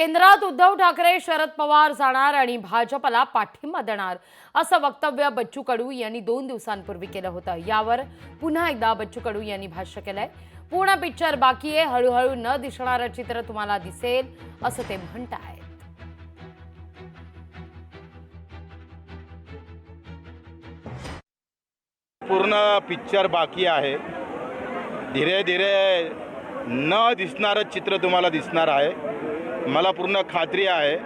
केंद्रात उद्धव ठाकरे, शरद पवार जाणार आणि भाजपला पाठिंबा देणार असं वक्तव्य बच्चू कडू यांनी 2 दिवसांपूर्वी केलं होतं। यावर पुन्हा एकदा बच्चू कडू यांनी भाष्य केलंय। पूर्ण पिक्चर बाकी आहे, हळूहळू न दिसणारं चित्र तुम्हाला दिसेल असं ते म्हणतायत। पूर्ण पिक्चर बाकी आहे। धीरे धीरे न दिसणारं चित्र तुम्हाला दिसणार आहे। मला पूर्ण खात्री आहे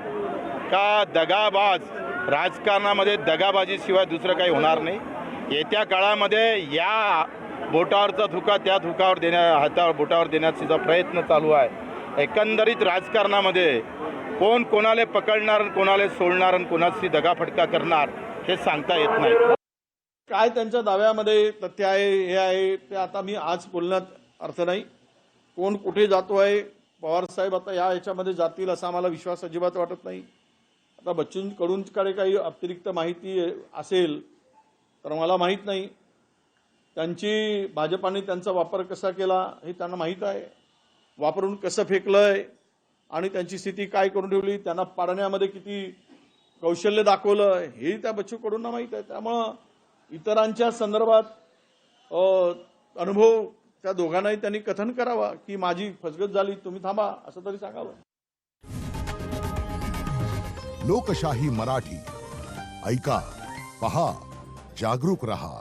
का दगाबाज राजकारणामध्ये दगाबाजीशिवाय दुसरं काही होणार नाही। येत्या काळामध्ये या बोटावरचा थुका त्या थुकावर हातावर बोटावर देण्याचा प्रयत्न चालू आहे। एकंदरीत राजकारणामध्ये कोण कोणाला पकडणार, कोणाला सोडणार आणि कोणाची दगाफटका करणार हे सांगता येत नाही। काय त्यांच्या दाव्यामध्ये तथ्य आहे हे आहे ते आता मी आज बोलण्यात अर्थ नाही। कोण कुठे जातो आहे, पवार साहेब आता याच्यामध्ये जातील असा आम्हाला विश्वास अजिबात वाटत नाही। आता बच्चूंकडूनकडे काही अतिरिक्त माहिती असेल तर मला माहीत नाही। त्यांची भाजपाने त्यांचा वापर कसा केला हे त्यांना माहीत आहे, वापरून कसं फेकलंय आणि त्यांची स्थिती काय करून ठेवली, त्यांना पाडण्यामध्ये किती कौशल्य दाखवलं हे त्या बच्चूकडूंना माहीत आहे। त्यामुळं इतरांच्या संदर्भात अनुभव त्या दोघांनाही त्यांनी कथन करावा की माझी फसगत झाली, तुम्ही थांबा असं तरी सांगावं। लोकशाही मराठी ऐका, पहा, जागरूक रहा।